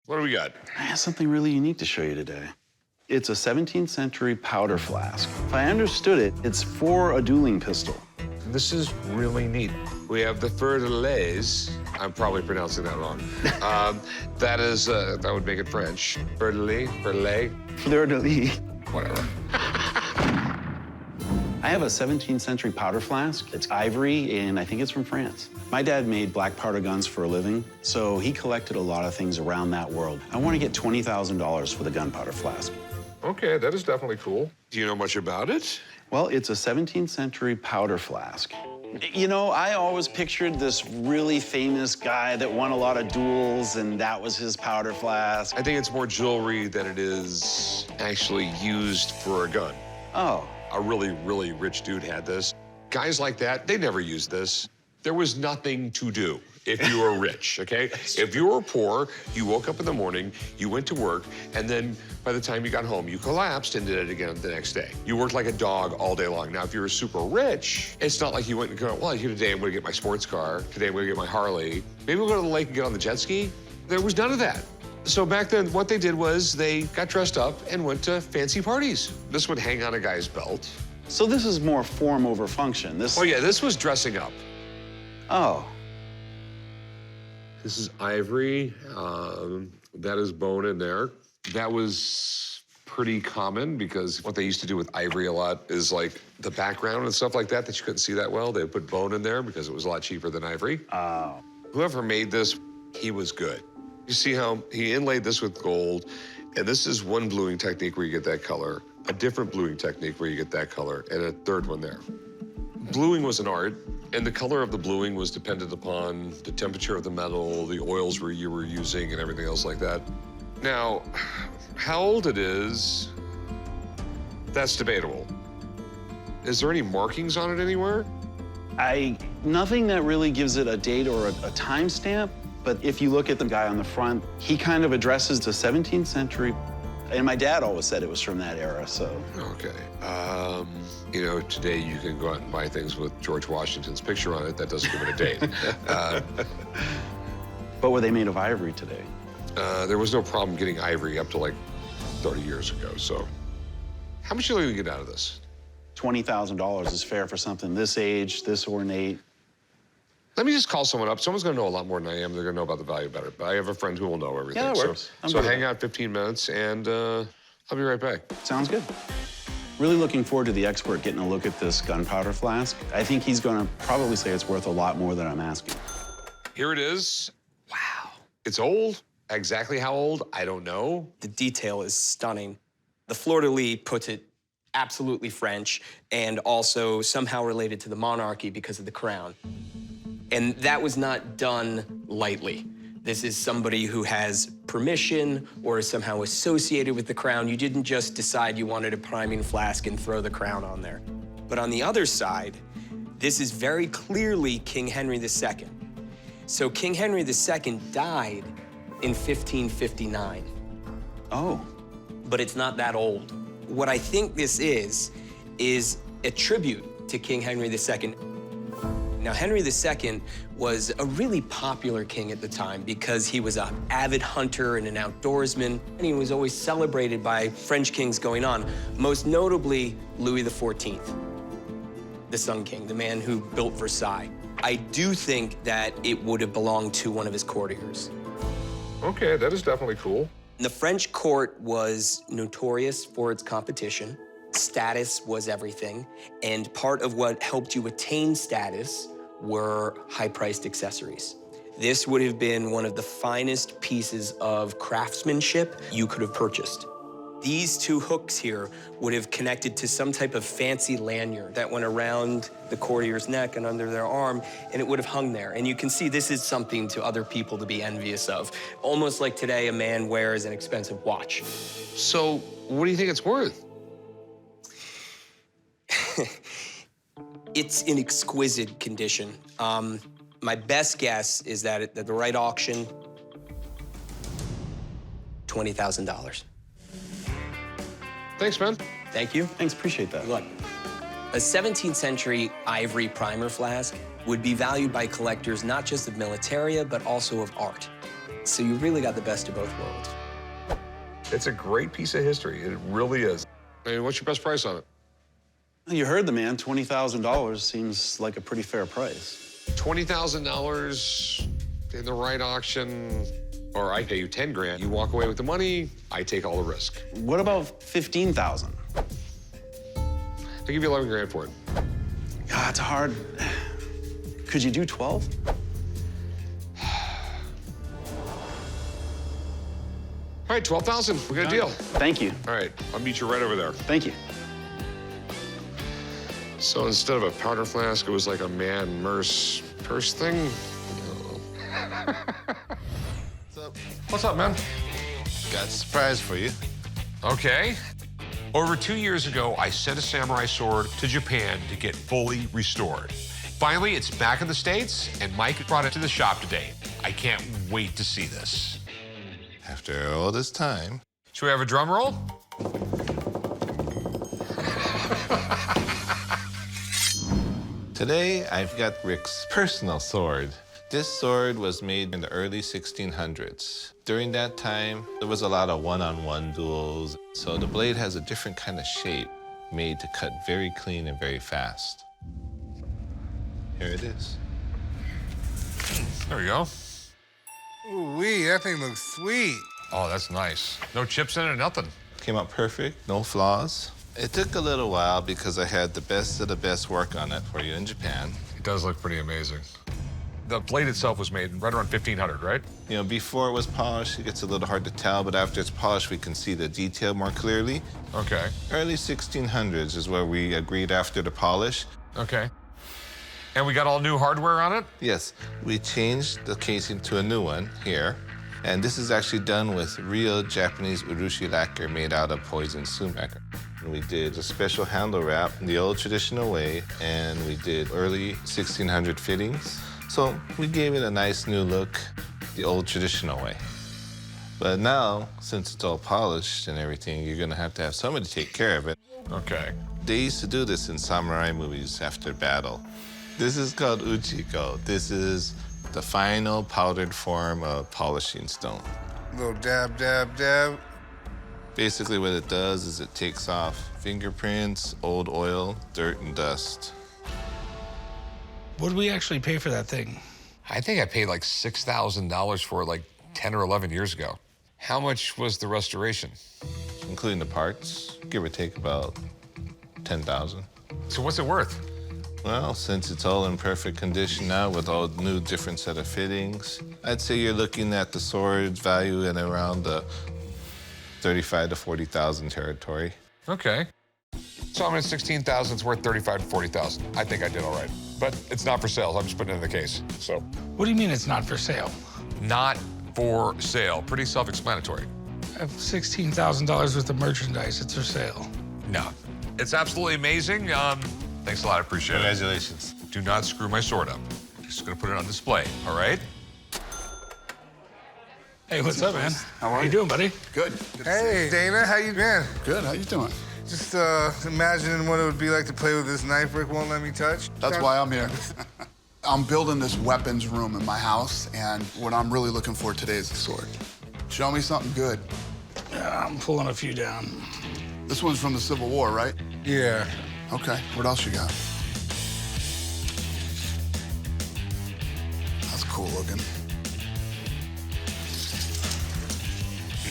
What do we got? I have something really unique to show you today. It's a 17th century powder flask. If I understood it, it's for a dueling pistol. This is really neat. We have the Fleur de Lis. I'm probably pronouncing that wrong. That would make it French. Fleur de Lis, Fleur de Lis. Fleur de Lis. Whatever. I have a 17th century powder flask. It's ivory, and I think it's from France. My dad made black powder guns for a living, so he collected a lot of things around that world. I want to get $20,000 for the gunpowder flask. Okay, that is definitely cool. Do you know much about it? Well, it's a 17th century powder flask. You know, I always pictured this really famous guy that won a lot of duels, and that was his powder flask. I think it's more jewelry than it is actually used for a gun. Oh. A really, really rich dude had this. Guys like that, they never used this. There was nothing to do if you were rich, okay? If you were poor, you woke up in the morning, you went to work, and then by the time you got home, you collapsed and did it again the next day. You worked like a dog all day long. Now, if you were super rich, it's not like you went and go, well, here today I'm gonna get my sports car. Today I'm gonna get my Harley. Maybe we'll go to the lake and get on the jet ski. There was none of that. So back then, what they did was they got dressed up and went to fancy parties. This would hang on a guy's belt. So this is more form over function. Oh, yeah, this was dressing up. Oh. This is ivory. That is bone in there. That was pretty common because what they used to do with ivory a lot is like the background and stuff like that you couldn't see that well. They would put bone in there because it was a lot cheaper than ivory. Oh. Whoever made this, he was good. You see how he inlaid this with gold, and this is one bluing technique where you get that color, a different bluing technique where you get that color, and a third one there. Bluing was an art, and the color of the bluing was dependent upon the temperature of the metal, the oils you were using, and everything else like that. Now, how old it is, that's debatable. Is there any markings on it anywhere? Nothing that really gives it a date or a timestamp, but if you look at the guy on the front, he kind of addresses the 17th century, and my dad always said it was from that era, so. Okay. You know, today you can go out and buy things with George Washington's picture on it. That doesn't give it a date. But were they made of ivory today? There was no problem getting ivory up to like 30 years ago, so. How much will you get out of this? $20,000 is fair for something this age, this ornate. Let me just call someone up. Someone's gonna know a lot more than I am. They're gonna know about the value better. But I have a friend who will know everything. Yeah, that works. So hang out 15 minutes, and I'll be right back. Sounds good. Really looking forward to the expert getting a look at this gunpowder flask. I think he's gonna probably say it's worth a lot more than I'm asking. Here it is. Wow. It's old. Exactly how old, I don't know. The detail is stunning. The Fleur de Lis puts it absolutely French and also somehow related to the monarchy because of the crown. And that was not done lightly. This is somebody who has permission or is somehow associated with the crown. You didn't just decide you wanted a priming flask and throw the crown on there. But on the other side, this is very clearly King Henry II. So King Henry II died in 1559. Oh. But it's not that old. What I think this is a tribute to King Henry II. Now, Henry II was a really popular king at the time because he was an avid hunter and an outdoorsman, and he was always celebrated by French kings going on, most notably Louis XIV, the Sun King, the man who built Versailles. I do think that it would have belonged to one of his courtiers. Okay, that is definitely cool. The French court was notorious for its competition. Status was everything, and part of what helped you attain status were high-priced accessories. This would have been one of the finest pieces of craftsmanship you could have purchased. These two hooks here would have connected to some type of fancy lanyard that went around the courtier's neck and under their arm, and it would have hung there. And you can see this is something to other people to be envious of. Almost like today a man wears an expensive watch. So what do you think it's worth? It's in exquisite condition. My best guess is that at the right auction, $20,000. Thanks, man. Thank you. Thanks, appreciate that. Look, a 17th century ivory primer flask would be valued by collectors not just of militaria, but also of art. So you really got the best of both worlds. It's a great piece of history. It really is. I mean, what's your best price on it? You heard the man, $20,000 seems like a pretty fair price. $20,000 in the right auction, or I pay you 10 grand. You walk away with the money, I take all the risk. What about 15,000? I give you 11 grand for it. God, it's hard. Could you do 12? All right, 12,000. We got a deal. Thank you. All right, I'll meet you right over there. Thank you. So instead of a powder flask, it was like a man purse thing. What's up? What's up, man? Got a surprise for you. Okay. Over 2 years ago, I sent a samurai sword to Japan to get fully restored. Finally, it's back in the States, and Mike brought it to the shop today. I can't wait to see this. After all this time, Should we have a drum roll? today I've got Rick's personal sword. This sword was made in the early 1600s. During that time, there was a lot of one-on-one duels, so the blade has a different kind of shape, made to cut very clean and very fast. Here it is. There we go. Ooh-wee, that thing looks sweet. Oh, that's nice. No chips in it, nothing. Came out perfect, no flaws. It took a little while because I had the best of the best work on it for you in Japan. It does look pretty amazing. The blade itself was made right around 1500, right? You know, before it was polished, it gets a little hard to tell, but after it's polished, we can see the detail more clearly. Okay. Early 1600s is where we agreed after the polish. Okay. And we got all new hardware on it? Yes, we changed the casing to a new one here. And this is actually done with real Japanese urushi lacquer made out of poison sumac. And we did a special handle wrap the old traditional way, and we did early 1600 fittings. So we gave it a nice new look, the old traditional way. But now, since it's all polished and everything, you're gonna have to have somebody take care of it. Okay. They used to do this in samurai movies after battle. This is called uchiko. This is the final powdered form of polishing stone. Little dab, dab, dab. Basically what it does is it takes off fingerprints, old oil, dirt, and dust. What did we actually pay for that thing? I think I paid like $6,000 for it like 10 or 11 years ago. How much was the restoration? Including the parts, give or take about 10,000. So what's it worth? Well, since it's all in perfect condition now with all new different set of fittings, I'd say you're looking at the sword's value in around the 35 to 40,000 territory. Okay. So I'm at 16,000, it's worth 35 to 40,000. I think I did all right. But it's not for sale, I'm just putting it in the case, so. What do you mean it's not for sale? Not for sale, pretty self-explanatory. I have $16,000 worth of merchandise. It's for sale. No. It's absolutely amazing. Thanks a lot, I appreciate it. Congratulations. Do not screw my sword up. Just gonna put it on display, all right? Hey, what's up, man? How are you you? doing, buddy? Good. Hey, Dana, how you been? Good. How you doing? Just imagining what it would be like to play with this knife Rick won't let me touch. That's why I'm here. I'm building this weapons room in my house, and what I'm really looking for today is a sword. Show me something good. Yeah, I'm pulling a few down. This one's from the Civil War, right? Yeah. Okay. What else you got? That's cool looking.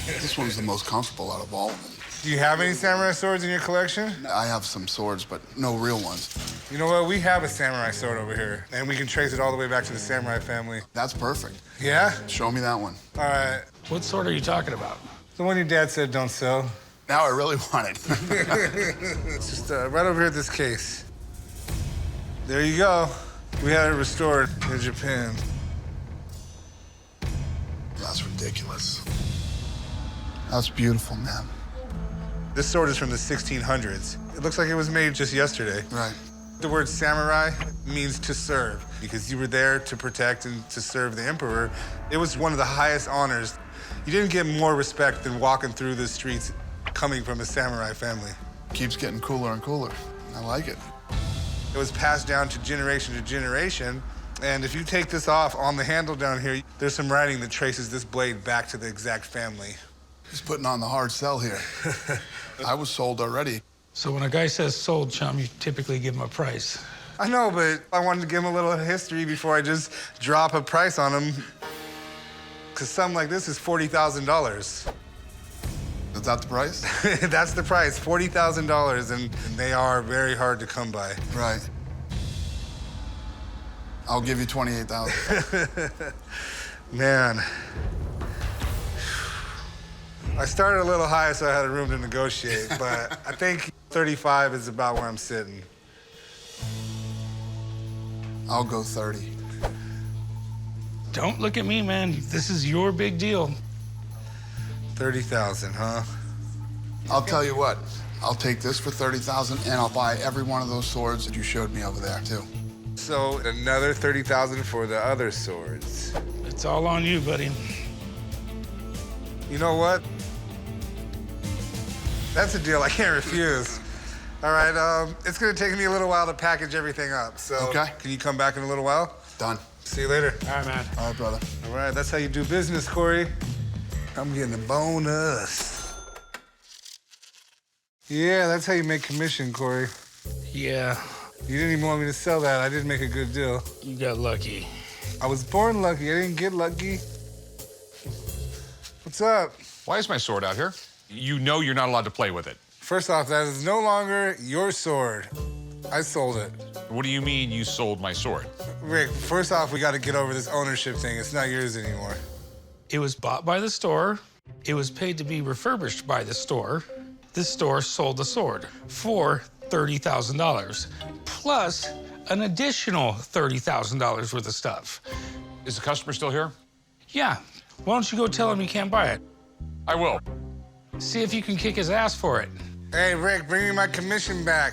This one's the most comfortable out of all of them. Do you have any samurai swords in your collection? I have some swords, but no real ones. You know what? We have a samurai sword over here, and we can trace it all the way back to the samurai family. That's perfect. Yeah? Show me that one. All right. What sword are you talking about? The one your dad said don't sell. Now I really want it. It's just right over here at this case. There you go. We had it restored in Japan. That's ridiculous. That's beautiful, man. This sword is from the 1600s. It looks like it was made just yesterday. Right. The word samurai means to serve, because you were there to protect and to serve the emperor. It was one of the highest honors. You didn't get more respect than walking through the streets coming from a samurai family. Keeps getting cooler and cooler. I like it. It was passed down to generation And if you take this off on the handle down here, there's some writing that traces this blade back to the exact family. He's putting on the hard sell here. I was sold already. So when a guy says sold, chum, you typically give him a price. I know, but I wanted to give him a little history before I just drop a price on him. Because something like this is $40,000. Is that the price? That's the price, $40,000, and they are very hard to come by. Right. I'll give you 28,000. Man. I started a little high, so I had room to negotiate, but I think 35 is about where I'm sitting. I'll go 30. Don't look at me, man. This is your big deal. 30,000, huh? I'll tell you what. I'll take this for 30,000, and I'll buy every one of those swords that you showed me over there too. So another 30,000 for the other swords. It's all on you, buddy. You know what? That's a deal I can't refuse. All right, it's gonna take me a little while to package everything up. So Okay. Can you come back in a little while? Done. See you later. All right, man. All right, brother. All right, that's how you do business, Corey. I'm getting a bonus. Yeah, that's how you make commission, Corey. Yeah, You didn't even want me to sell that. I did make a good deal. you got lucky. I was born lucky. I didn't get lucky. What's up? Why is my sword out here? You know you're not allowed to play with it. First off, that is no longer your sword. I sold it. What do you mean you sold my sword? Rick, first off, we got to get over this ownership thing. It's not yours anymore. It was bought by the store. It was paid to be refurbished by the store. This store sold the sword for $30,000, plus an additional $30,000 worth of stuff. Is the customer still here? Yeah, why don't you go tell him you can't buy it? I will. See if you can kick his ass for it. Hey, Rick, bring me my commission back.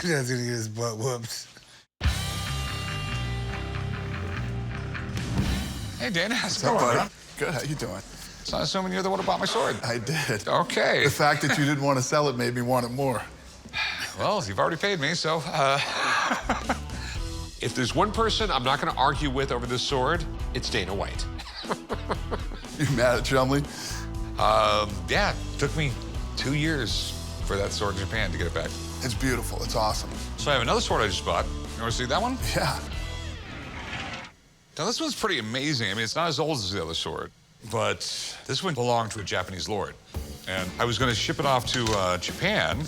He doesn't get his butt whooped. Hey, Dan, how's it What's up, going? buddy? Good. How you doing? So I'm assuming you're the one who bought my sword. I did. Okay. The fact that you didn't want to sell it made me want it more. Well, you've already paid me, so. If there's one person I'm not going to argue with over this sword, it's Dana White. You mad at Chumley? Yeah, took me 2 years for that sword in Japan to get it back. It's beautiful. It's awesome. So I have another sword I just bought. You want to see that one? Yeah. Now, this one's pretty amazing. I mean, it's not as old as the other sword, but this one belonged to a Japanese lord. And I was going to ship it off to Japan.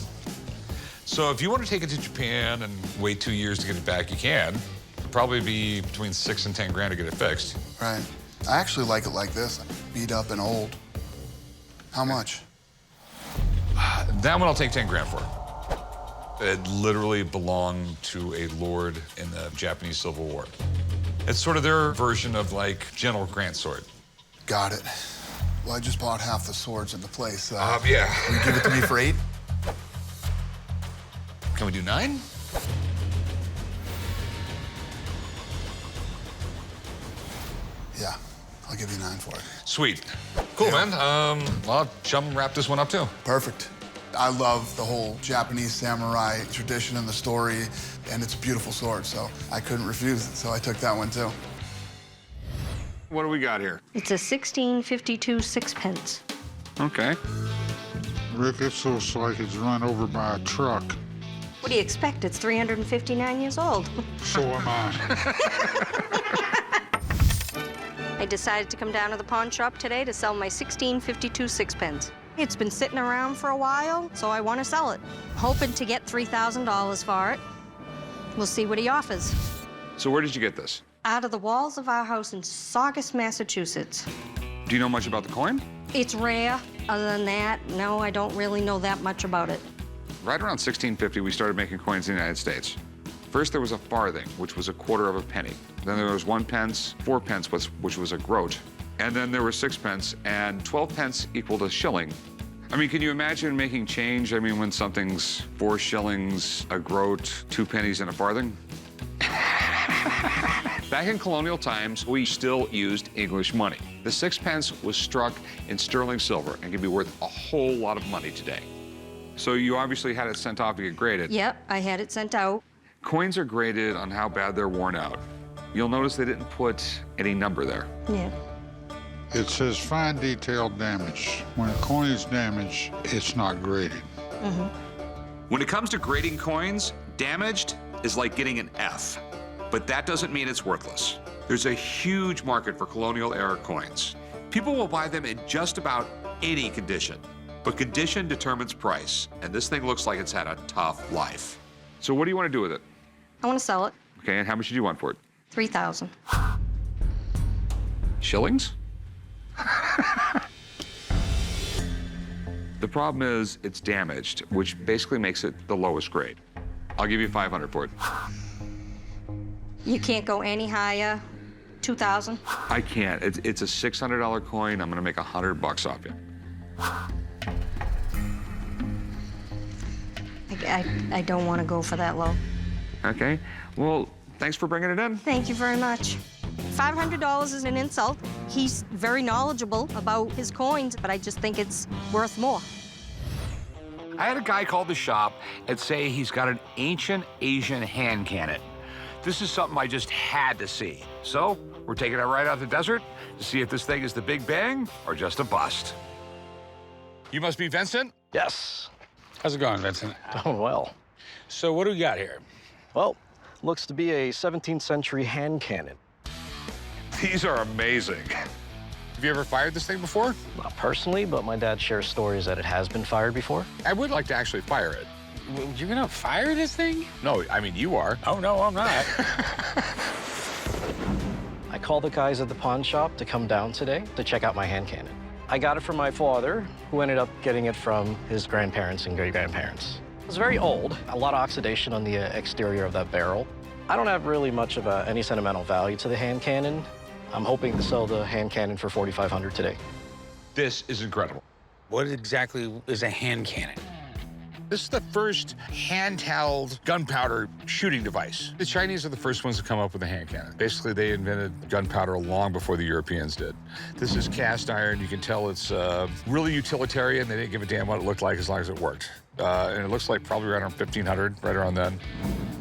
So if you want to take it to Japan and wait 2 years to get it back, you can. It'll probably be between 6 and 10 grand to get it fixed. Right. I actually like it like this. Beat up and old. How much? That one I'll take 10 grand for. It literally belonged to a lord in the Japanese Civil War. It's sort of their version of like General Grant's sword. Got it. Well, I just bought half the swords in the place. Yeah. Will you give it to me for 8? Can we do 9? Yeah. I'll give you 9 for it. Sweet. Cool, Yeah. man. Well, Chum wrap this one up too. Perfect. I love the whole Japanese samurai tradition and the story, and it's a beautiful sword, so I couldn't refuse it, so I took that one too. What do we got here? It's a 1652 sixpence. Okay. Rick, it looks like it's run over by a truck. What do you expect? It's 359 years old. So am I. I decided to come down to the pawn shop today to sell my 1652 sixpence. It's been sitting around for a while, so I want to sell it. Hoping to get $3,000 for it. We'll see what he offers. So where did you get this? Out of the walls of our house in Saugus, Massachusetts. Do you know much about the coin? It's rare. Other than that, no, I don't really know that much about it. Right around 1650, we started making coins in the United States. First, there was a farthing, which was a quarter of a penny. Then there was 1 pence, 4 pence, which was a groat. And then there were 6 pence, and 12 pence equaled a shilling. I mean, can you imagine making change? I mean, when something's 4 shillings, a groat, 2 pennies, and a farthing? Back in colonial times, we still used English money. The 6 pence was struck in sterling silver and can be worth a whole lot of money today. So you obviously had it sent off to get graded. Yep, I had it sent out. Coins are graded on how bad they're worn out. You'll notice they didn't put any number there. Yeah. It says fine detailed damage. When a coin is damaged, it's not graded. When it comes to grading coins, damaged is like getting an F. But that doesn't mean it's worthless. There's a huge market for colonial era coins. People will buy them in just about any condition. But condition determines price, and this thing looks like it's had a tough life. So what do you want to do with it? I want to sell it. Okay, and how much do you want for it? 3,000. Shillings? The problem is it's damaged, which basically makes it the lowest grade. I'll give you 500 for it. You can't go any higher. 2,000. I can't. It's a $600 coin. I'm gonna make $100 off you. I don't want to go for that low. Okay. Well, thanks for bringing it in. Thank you very much. $500 is an insult. He's very knowledgeable about his coins, but I just think it's worth more. I had a guy call the shop and say he's got an ancient Asian hand cannon. This is something I just had to see. So we're taking it right out the desert to see if this thing is the Big Bang or just a bust. You must be Vincent? Yes. How's it going, Vincent? Doing well. So what do we got here? Well, looks to be a 17th century hand cannon. These are amazing. Have you ever fired this thing before? Not personally, but my dad shares stories that it has been fired before. I would like to actually fire it. You're gonna fire this thing? No, I mean, you are. Oh, no, I'm not. I called the guys at the pawn shop to come down today to check out my hand cannon. I got it from my father, who ended up getting it from his grandparents and great-grandparents. It was very old, a lot of oxidation on the exterior of that barrel. I don't have really much of any sentimental value to the hand cannon. I'm hoping to sell the hand cannon for $4,500 today. This is incredible. What exactly is a hand cannon? This is the first handheld gunpowder shooting device. The Chinese are the first ones to come up with a hand cannon. Basically, they invented gunpowder long before the Europeans did. This is cast iron. You can tell it's really utilitarian. They didn't give a damn what it looked like as long as it worked. And it looks like probably right around 1,500, right around then.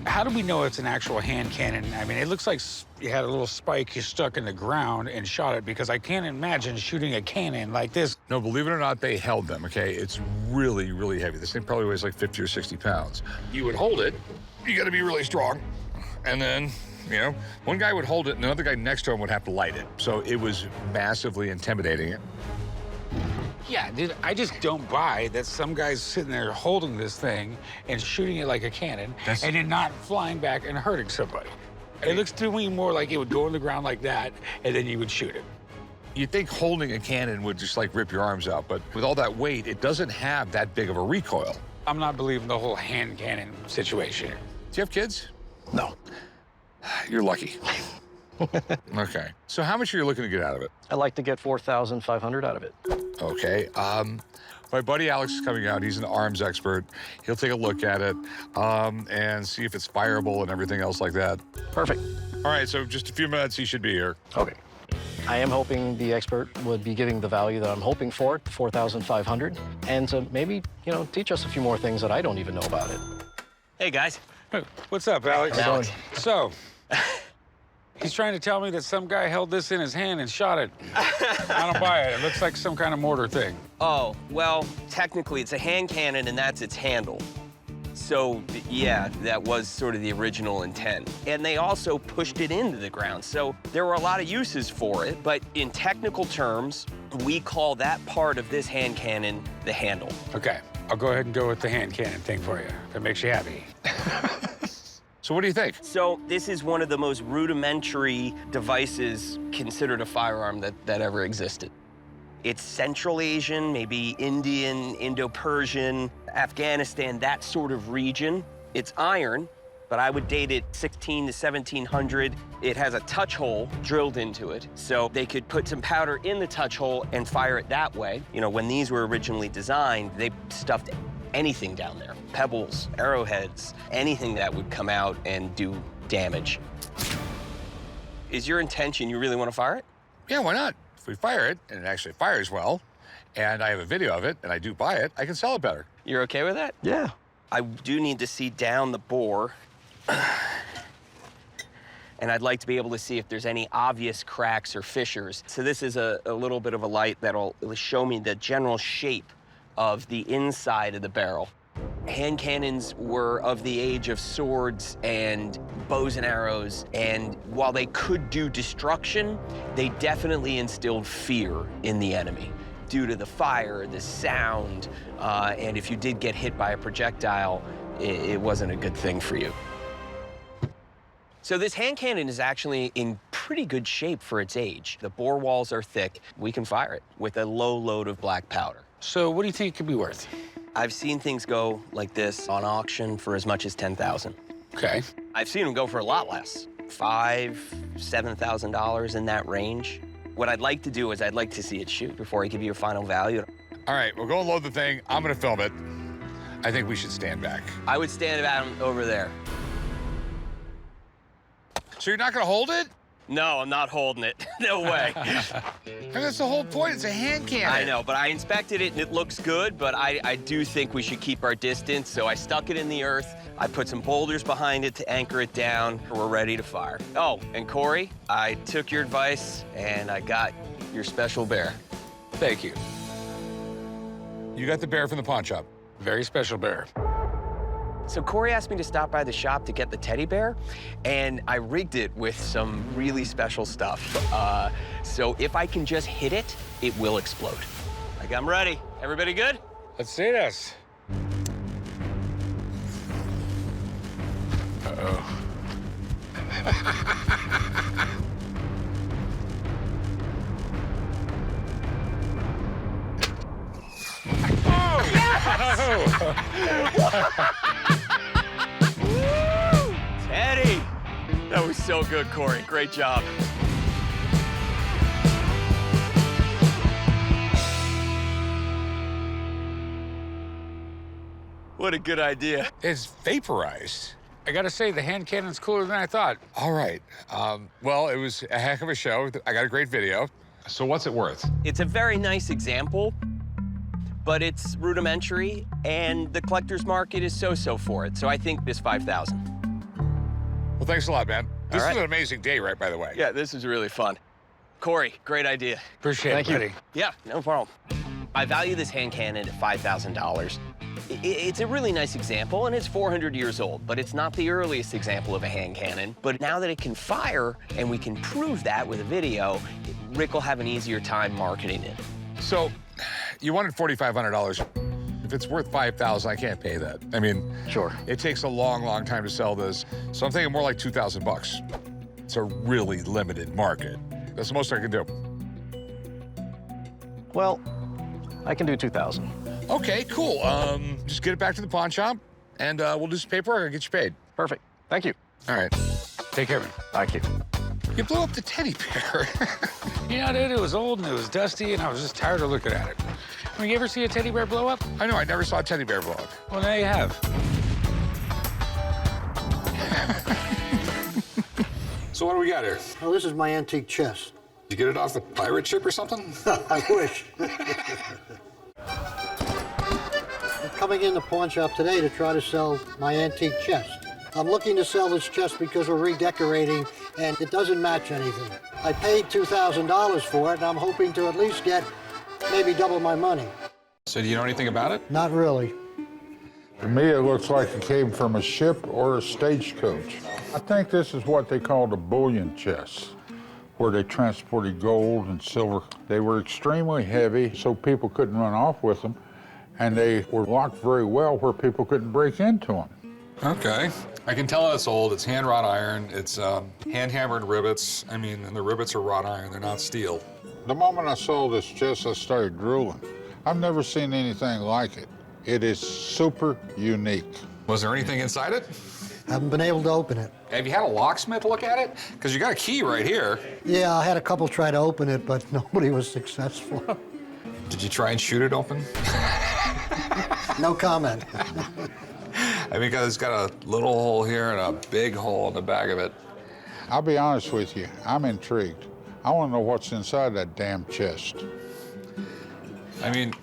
How do we know it's an actual hand cannon? I mean, it looks like you had a little spike you stuck in the ground and shot it, because I can't imagine shooting a cannon like this. No, believe it or not, they held them, okay? It's really, really heavy. This thing probably weighs like 50 or 60 pounds. You would hold it, you gotta be really strong. And then, you know, one guy would hold it and another guy next to him would have to light it. So it was massively intimidating. Yeah, dude, I just don't buy that some guy's sitting there holding this thing and shooting it like a cannon and then not flying back and hurting somebody. It looks to me more like it would go on the ground like that, and then you would shoot it. You'd think holding a cannon would just like rip your arms out, but with all that weight, it doesn't have that big of a recoil. I'm not believing the whole hand cannon situation. Do you have kids? No. You're lucky. Okay. So how much are you looking to get out of it? I'd like to get $4,500 out of it. Okay. My buddy Alex is coming out. He's an arms expert. He'll take a look at it and see if it's fireable and everything else like that. Perfect. All right, so just a few minutes, he should be here. Okay. I am hoping the expert would be giving the value that I'm hoping for, $4,500, and to maybe, you know, teach us a few more things that I don't even know about it. Hey, guys. Hey, what's up, Alex? Alex. So, he's trying to tell me that some guy held this in his hand and shot it. I don't buy it. It looks like some kind of mortar thing. Oh, well, technically it's a hand cannon and that's its handle. So, yeah, that was sort of the original intent. And they also pushed it into the ground. So there were a lot of uses for it, but in technical terms, we call that part of this hand cannon the handle. Okay, I'll go ahead and go with the hand cannon thing for you, if it makes you happy. So what do you think? So this is one of the most rudimentary devices considered a firearm that ever existed. It's Central Asian, maybe Indian, Indo-Persian, Afghanistan, that sort of region. It's iron, but I would date it 16 to 1700. It has a touch hole drilled into it, so they could put some powder in the touch hole and fire it that way. You know, when these were originally designed, they stuffed anything down there. Pebbles, arrowheads, anything that would come out and do damage. Is your intention you really want to fire it? Yeah, why not? If we fire it, and it actually fires well, and I have a video of it, and I do buy it, I can sell it better. You're okay with that? Yeah. I do need to see down the bore. And I'd like to be able to see if there's any obvious cracks or fissures. So this is a little bit of a light that'll show me the general shape of the inside of the barrel. Hand cannons were of the age of swords and bows and arrows, and while they could do destruction, they definitely instilled fear in the enemy due to the fire, the sound, and if you did get hit by a projectile, it wasn't a good thing for you. So this hand cannon is actually in pretty good shape for its age. The bore walls are thick. We can fire it with a low load of black powder. So what do you think it could be worth? I've seen things go like this on auction for as much as $10,000. Okay. I've seen them go for a lot less, $5,000, $7,000 in that range. What I'd like to do is I'd like to see it shoot before I give you a final value. All right, we'll go and load the thing. I'm gonna film it. I think we should stand back. I would stand about over there. So you're not gonna hold it? No, I'm not holding it. No way. And that's the whole point. It's a hand cannon. I know, but I inspected it and it looks good, but I do think we should keep our distance, so I stuck it in the earth. I put some boulders behind it to anchor it down. We're ready to fire. Oh, and Corey, I took your advice and I got your special bear. Thank you. You got the bear from the pawn shop. Very special bear. So Corey asked me to stop by the shop to get the teddy bear, and I rigged it with some really special stuff. So if I can just hit it, it will explode. Like, I'm ready. Everybody good? Let's see this. Uh-oh. Teddy! That was so good, Corey. Great job. What a good idea. It's vaporized. I gotta say, the hand cannon's cooler than I thought. All right. Well, it was a heck of a show. I got a great video. So what's it worth? It's a very nice example, but it's rudimentary, and the collector's market is so-so for it. So I think this $5,000. Well, thanks a lot, man. This All right. is an amazing day, right, by the way? Yeah, this is really fun. Corey, great idea. Appreciate it, buddy. Yeah, no problem. I value this hand cannon at $5,000. It's a really nice example, and it's 400 years old, but it's not the earliest example of a hand cannon. But now that it can fire, and we can prove that with a video, Rick will have an easier time marketing it. So, you wanted $4,500. If it's worth $5,000, I can't pay that. I mean, Sure. it takes a long, long time to sell this. So I'm thinking more like $2,000. It's a really limited market. That's the most I can do. Well, I can do 2,000. Okay, cool. Just get it back to the pawn shop, and we'll do some paperwork and get you paid. Perfect. Thank you. All right. Take care, man. Thank you. You blew up the teddy bear. Yeah, dude, it was old and it was dusty, and I was just tired of looking at it. I mean, you ever see a teddy bear blow up? I know, I never saw a teddy bear blow up. Well, now you have. So what do we got here? Oh, this is my antique chest. You get it off the pirate ship or something? I wish. I'm coming in the pawn shop today to try to sell my antique chest. I'm looking to sell this chest because we're redecorating and it doesn't match anything. I paid $2,000 for it and I'm hoping to at least get maybe double my money. So do you know anything about it? Not really. To me, it looks like it came from a ship or a stagecoach. I think this is what they called a bullion chest, where they transported gold and silver. They were extremely heavy, so people couldn't run off with them, and they were locked very well where people couldn't break into them. Okay. I can tell it's old. It's hand wrought iron. It's hand-hammered rivets. I mean, and the rivets are wrought iron. They're not steel. The moment I saw this chest, I started drooling. I've never seen anything like it. It is super unique. Was there anything inside it? Haven't been able to open it. Have you had a locksmith look at it? Because you got a key right here. Yeah, I had a couple try to open it, but nobody was successful. Did you try and shoot it open? No comment. I mean, it's got a little hole here and a big hole in the back of it. I'll be honest with you, I'm intrigued. I want to know what's inside that damn chest. I mean,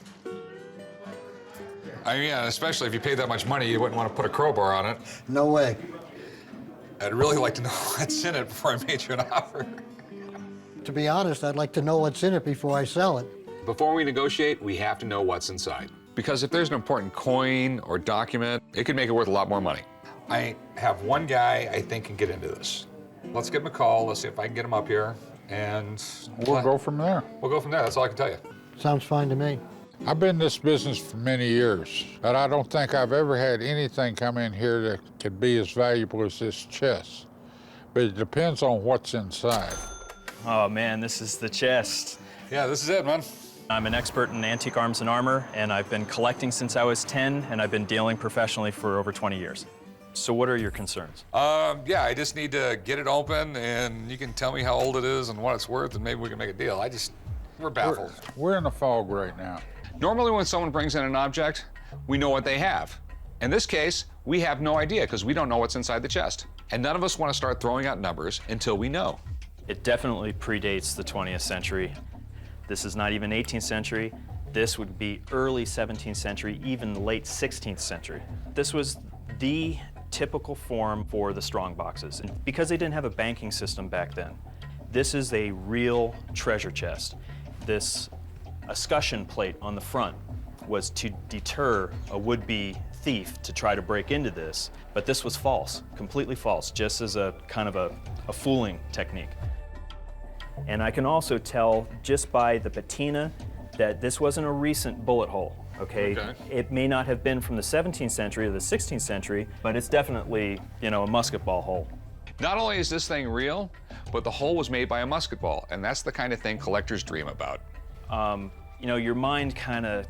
yeah, especially if you paid that much money, you wouldn't want to put a crowbar on it. No way. I'd really like to know what's in it before I made you an offer. To be honest, I'd like to know what's in it before I sell it. Before we negotiate, we have to know what's inside. Because if there's an important coin or document, it could make it worth a lot more money. I have one guy I think can get into this. Let's give him a call. Let's see if I can get him up here, and We'll go from there. We'll go from there. That's all I can tell you. Sounds fine to me. I've been in this business for many years, but I don't think I've ever had anything come in here that could be as valuable as this chest. But it depends on what's inside. Oh man, this is the chest. Yeah, this is it, man. I'm an expert in antique arms and armor, and I've been collecting since I was 10, and I've been dealing professionally for over 20 years. So what are your concerns? Yeah, I just need to get it open, and you can tell me how old it is and what it's worth, and maybe we can make a deal. We're baffled. We're in the fog right now. Normally when someone brings in an object, we know what they have. In this case, we have no idea because we don't know what's inside the chest. And none of us want to start throwing out numbers until we know. It definitely predates the 20th century. This is not even 18th century. This would be early 17th century, even late 16th century. This was the typical form for the strong boxes. And because they didn't have a banking system back then, this is a real treasure chest. This escutcheon plate on the front was to deter a would-be thief to try to break into this, but this was false, completely false, just as a kind of a fooling technique. And I can also tell just by the patina that this wasn't a recent bullet hole, okay? It may not have been from the 17th century or the 16th century, but it's definitely, you know, a musket ball hole. Not only is this thing real, but the hole was made by a musket ball, and that's the kind of thing collectors dream about. You know, your mind kind of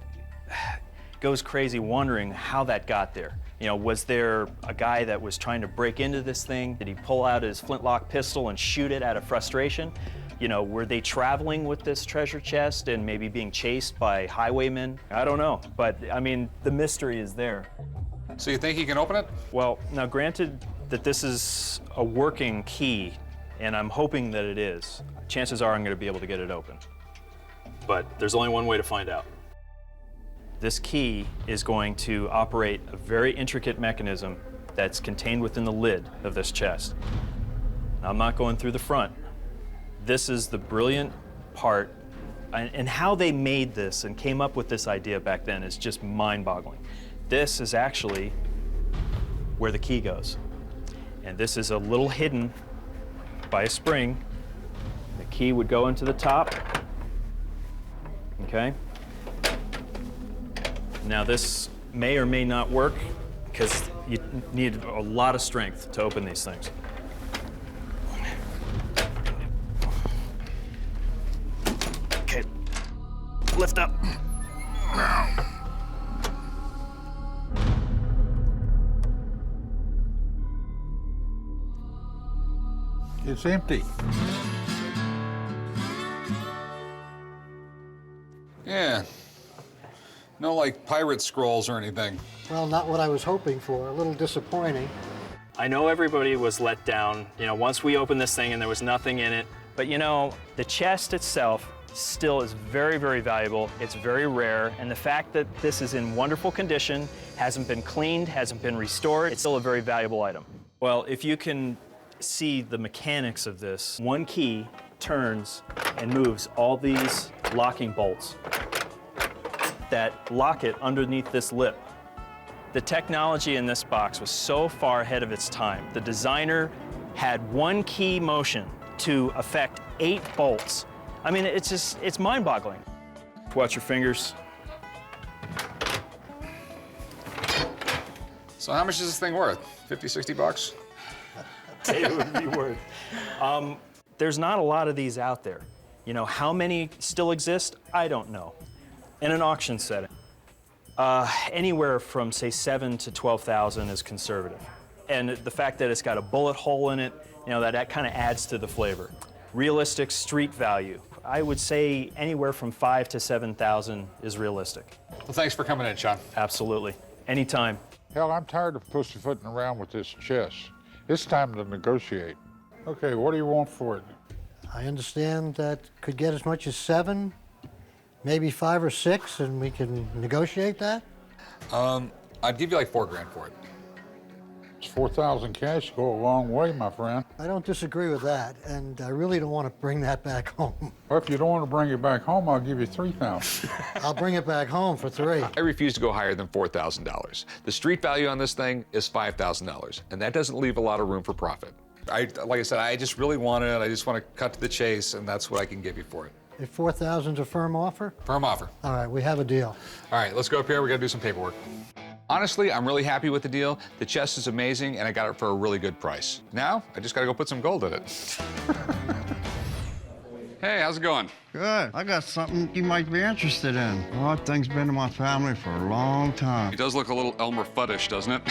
goes crazy wondering how that got there. You know, was there a guy that was trying to break into this thing? Did he pull out his flintlock pistol and shoot it out of frustration? You know, were they traveling with this treasure chest and maybe being chased by highwaymen? I don't know, but I mean, the mystery is there. So you think you can open it? Well, now granted that this is a working key, and I'm hoping that it is, chances are I'm going to be able to get it open. But there's only one way to find out. This key is going to operate a very intricate mechanism that's contained within the lid of this chest. Now, I'm not going through the front. This is the brilliant part, and how they made this and came up with this idea back then is just mind-boggling. This is actually where the key goes. And this is a little hidden by a spring. The key would go into the top. Okay? Now this may or may not work because you need a lot of strength to open these things. Okay, lift up. It's empty. Yeah. No, like pirate scrolls or anything. Well, not what I was hoping for. A little disappointing. I know everybody was let down, you know, once we opened this thing and there was nothing in it. But you know, the chest itself still is very, very valuable. It's very rare. And the fact that this is in wonderful condition, hasn't been cleaned, hasn't been restored, it's still a very valuable item. Well, if you can see the mechanics of this, one key turns and moves all these locking bolts that lock it underneath this lip. The technology in this box was so far ahead of its time. The designer had one key motion to affect 8 bolts. I mean, it's mind-boggling. Watch your fingers. So how much is this thing worth? 50, 60 bucks? It would be worth. There's not a lot of these out there. You know, how many still exist? I don't know. In an auction setting, anywhere from, say, 7,000 to 12,000 is conservative. And the fact that it's got a bullet hole in it, you know, that kind of adds to the flavor. Realistic street value, I would say anywhere from 5,000 to 7,000 is realistic. Well, thanks for coming in, Sean. Absolutely. Anytime. Hell, I'm tired of pussyfooting around with this chest. It's time to negotiate. Okay, what do you want for it? I understand that could get as much as 7, maybe 5 or 6, and we can negotiate that? I'd give you like $4 grand for it. It's 4,000 cash go a long way, my friend. I don't disagree with that, and I really don't want to bring that back home. Well, if you don't want to bring it back home, I'll give you 3,000. I'll bring it back home for 3. I refuse to go higher than $4,000. The street value on this thing is $5,000, and that doesn't leave a lot of room for profit. Like I said, I just really want it. I just want to cut to the chase, and that's what I can give you for it. If 4,000's a firm offer? Firm offer. All right, we have a deal. All right, let's go up here. We got to do some paperwork. Honestly, I'm really happy with the deal. The chest is amazing, and I got it for a really good price. Now, I just got to go put some gold in it. Hey, how's it going? Good. I got something you might be interested in. Well, that thing's been in my family for a long time. It does look a little Elmer Fudd-ish, doesn't it?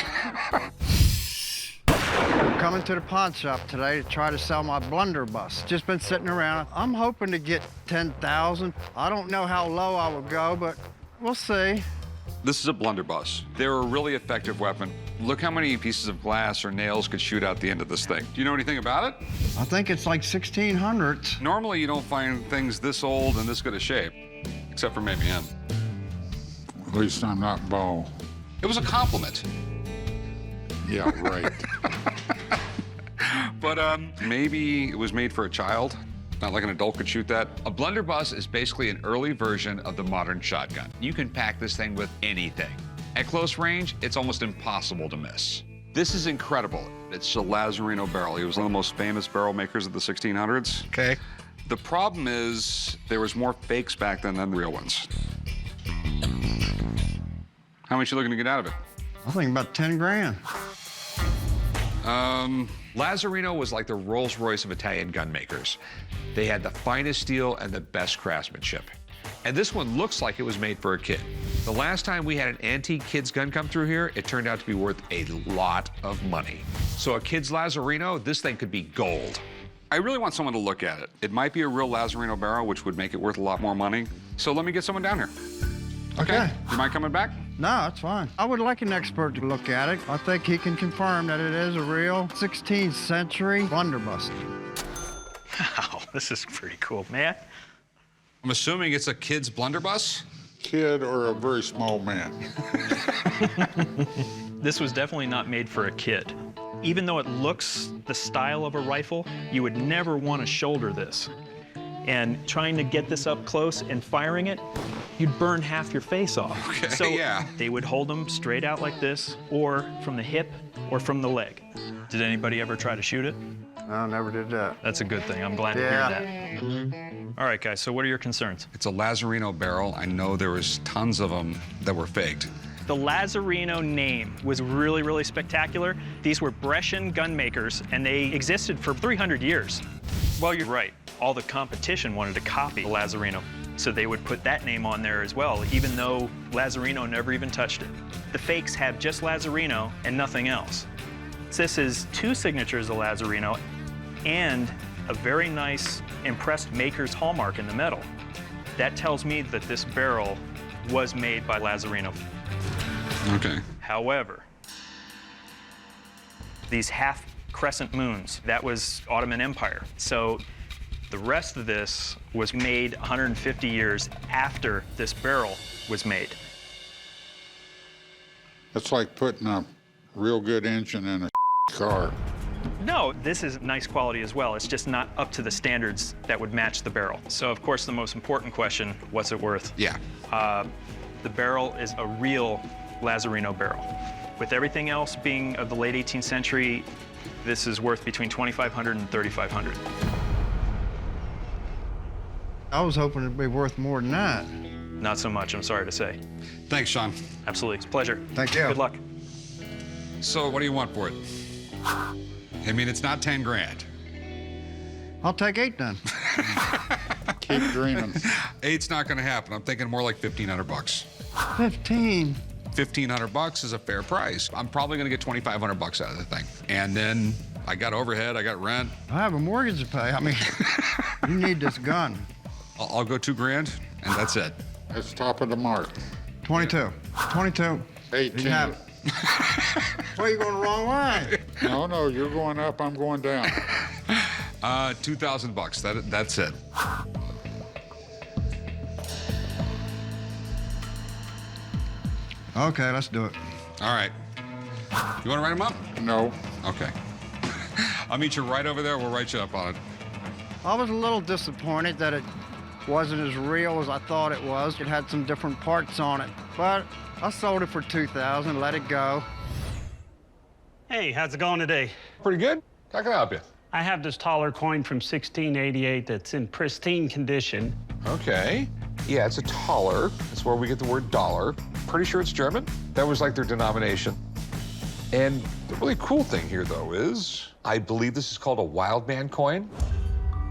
I'm coming to the pawn shop today to try to sell my blunderbuss. Just been sitting around. I'm hoping to get 10,000. I don't know how low I will go, but we'll see. This is a blunderbuss. They're a really effective weapon. Look how many pieces of glass or nails could shoot out the end of this thing. Do you know anything about it? I think it's like 1600s. Normally, you don't find things this old and this good a shape, except for maybe him. At least I'm not bald. It was a compliment. Yeah, right. But maybe it was made for a child. Not like an adult could shoot that. A blunderbuss is basically an early version of the modern shotgun. You can pack this thing with anything. At close range, it's almost impossible to miss. This is incredible. It's a Lazzarino barrel. He was one of the most famous barrel makers of the 1600s. Okay. The problem is there was more fakes back then than the real ones. How much you looking to get out of it? I think about 10 grand. Lazzarino was like the Rolls-Royce of Italian gun makers. They had the finest steel and the best craftsmanship. And this one looks like it was made for a kid. The last time we had an antique kid's gun come through here, it turned out to be worth a lot of money. So a kid's Lazzarino, this thing could be gold. I really want someone to look at it. It might be a real Lazzarino barrel, which would make it worth a lot more money. So let me get someone down here. Okay. You mind coming back? No, that's fine. I would like an expert to look at it. I think he can confirm that it is a real 16th century blunderbuss. Wow, this is pretty cool, man. I'm assuming it's a kid's blunderbuss? Kid or a very small man. This was definitely not made for a kid. Even though it looks the style of a rifle, you would never want to shoulder this. And trying to get this up close and firing it, you'd burn half your face off. Okay, so yeah. They would hold them straight out like this, or from the hip, or from the leg. Did anybody ever try to shoot it? No, never did that. That's a good thing. I'm glad to hear that. All right, guys, so what are your concerns? It's a Lazzarino barrel. I know there was tons of them that were faked. The Lazzarino name was really, really spectacular. These were Brescian gun makers, and they existed for 300 years. Well, you're right. All the competition wanted to copy Lazzarino, so they would put that name on there as well, even though Lazzarino never even touched it. The fakes have just Lazzarino and nothing else. This is 2 signatures of Lazzarino and a very nice impressed maker's hallmark in the metal. That tells me that this barrel was made by Lazzarino. Okay. However, these half crescent moons, that was Ottoman Empire. So the rest of this was made 150 years after this barrel was made. It's like putting a real good engine in a car. No, this is nice quality as well. It's just not up to the standards that would match the barrel. So of course the most important question, what's it worth? Yeah. The barrel is a real Lazzarino barrel. With everything else being of the late 18th century, this is worth between $2,500 and $3,500. I was hoping it'd be worth more than that. Not so much, I'm sorry to say. Thanks, Sean. Absolutely, it's a pleasure. Thank you. Good luck. So what do you want for it? I mean, it's not 10 grand. I'll take 8 then. Keep dreaming. 8's not gonna happen. I'm thinking more like 1,500 bucks. 15. 1,500 bucks is a fair price. I'm probably gonna get 2,500 bucks out of the thing. And then I got overhead, I got rent. I have a mortgage to pay. I mean, you need this gun. I'll go 2 grand, and that's it. That's top of the mark. 22. 22. 18. You have it. Well, you're going the wrong way. No, you're going up, I'm going down. 2,000 bucks. That's it. Okay, let's do it. All right. You want to write them up? No. Okay. I'll meet you right over there. We'll write you up on it. I was a little disappointed that it wasn't as real as I thought it was. It had some different parts on it, but I sold it for $2,000, let it go. Hey, how's it going today? Pretty good. How can I help you? I have this taller coin from 1688 that's in pristine condition. Okay. Yeah, it's a taler. That's where we get the word dollar. Pretty sure it's German. That was like their denomination. And the really cool thing here, though, is I believe this is called a wild man coin.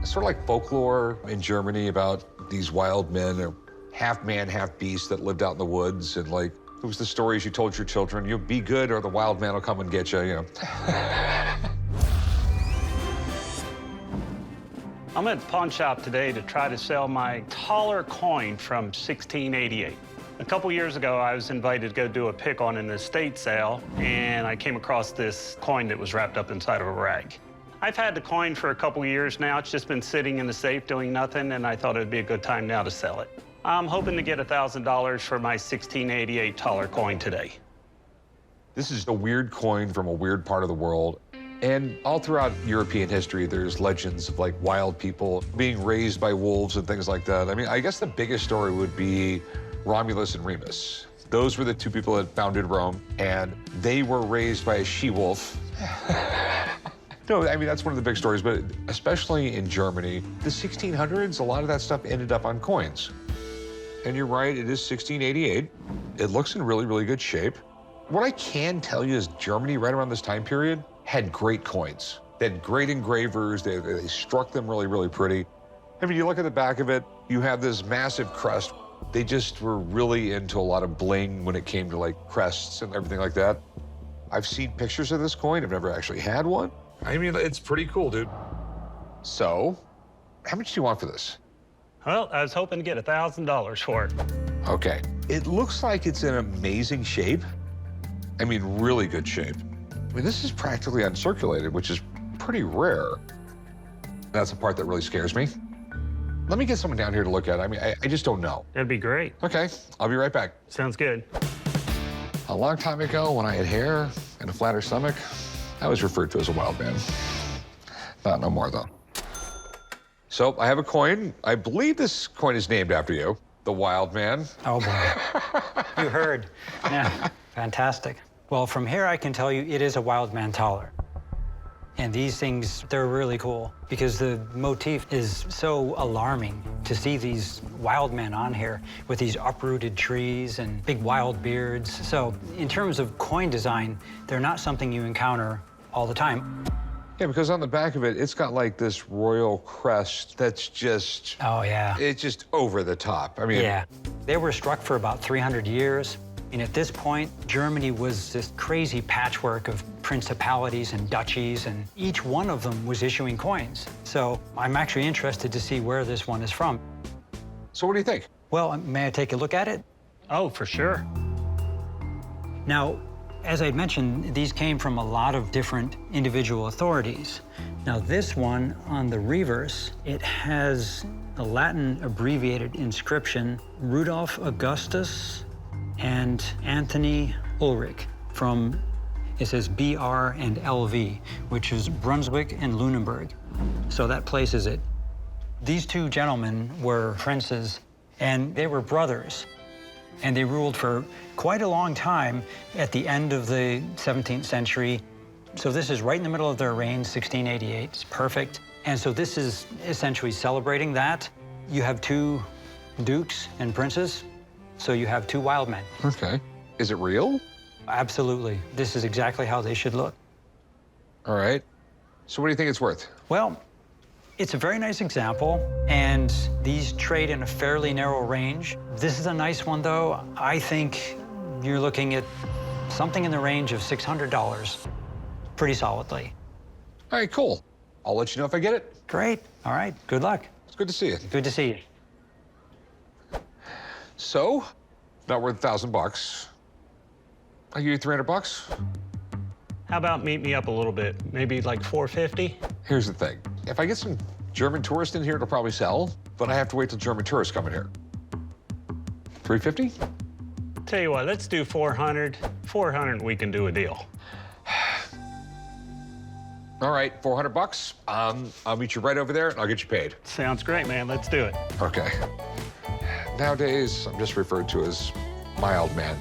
It's sort of like folklore in Germany about these wild men, or half man, half beast that lived out in the woods. And like, it was the stories you told your children, you'll be good or the wild man will come and get you, you know. I'm at the pawn shop today to try to sell my taller coin from 1688. A couple years ago, I was invited to go do a pick on an estate sale, and I came across this coin that was wrapped up inside of a rag. I've had the coin for a couple years now. It's just been sitting in the safe doing nothing, and I thought it'd be a good time now to sell it. I'm hoping to get $1,000 for my 1688 taller coin today. This is a weird coin from a weird part of the world. And all throughout European history, there's legends of like wild people being raised by wolves and things like that. I mean, I guess the biggest story would be Romulus and Remus. Those were the two people that founded Rome, and they were raised by a she-wolf. No, I mean, that's one of the big stories, but especially in Germany, the 1600s, a lot of that stuff ended up on coins. And you're right, it is 1688. It looks in really, really good shape. What I can tell you is Germany, right around this time period, had great coins. They had great engravers. They struck them really, really pretty. I mean, you look at the back of it, you have this massive crest. They just were really into a lot of bling when it came to like crests and everything like that. I've seen pictures of this coin. I've never actually had one. I mean, it's pretty cool, dude. So, how much do you want for this? Well, I was hoping to get $1,000 for it. Okay. It looks like it's in amazing shape. I mean, really good shape. I mean, this is practically uncirculated, which is pretty rare. That's the part that really scares me. Let me get someone down here to look at it. I mean, I just don't know. That'd be great. Okay, I'll be right back. Sounds good. A long time ago, when I had hair and a flatter stomach, I was referred to as a wild man. Not no more, though. So I have a coin. I believe this coin is named after you, the Wild Man. Oh, boy. You heard. Yeah, fantastic. Well, from here, I can tell you it is a wild man taller. And these things, they're really cool because the motif is so alarming to see these wild men on here with these uprooted trees and big wild beards. So in terms of coin design, they're not something you encounter all the time. Yeah, because on the back of it, it's got like this royal crest that's just... Oh, yeah. It's just over the top. I mean... Yeah. They were struck for about 300 years. And at this point, Germany was this crazy patchwork of principalities and duchies, and each one of them was issuing coins. So I'm actually interested to see where this one is from. So what do you think? Well, may I take a look at it? Oh, for sure. Now, as I mentioned, these came from a lot of different individual authorities. Now, this one on the reverse, it has a Latin abbreviated inscription, Rudolf Augustus and Anthony Ulrich from, it says BR and LV, which is Brunswick and Lunenburg. So that places it. These two gentlemen were princes, and they were brothers. And they ruled for quite a long time at the end of the 17th century. So this is right in the middle of their reign, 1688. It's perfect. And so this is essentially celebrating that. You have two dukes and princes. So you have two wild men. Okay. Is it real? Absolutely. This is exactly how they should look. All right. So what do you think it's worth? Well, it's a very nice example, and these trade in a fairly narrow range. This is a nice one, though. I think you're looking at something in the range of $600, pretty solidly. All right, cool. I'll let you know if I get it. Great. All right. Good luck. It's good to see you. Good to see you. So, not worth $1,000. I'll give you $300. How about meet me up a little bit? Maybe like $450? Here's the thing. If I get some German tourists in here, it'll probably sell, but I have to wait till German tourists come in here. $350? tell you what, let's do 400. 400, we can do a deal. All right, 400 bucks. I'll meet you right over there and I'll get you paid. Sounds great, man. Let's do it. Okay. Nowadays, I'm just referred to as my old man.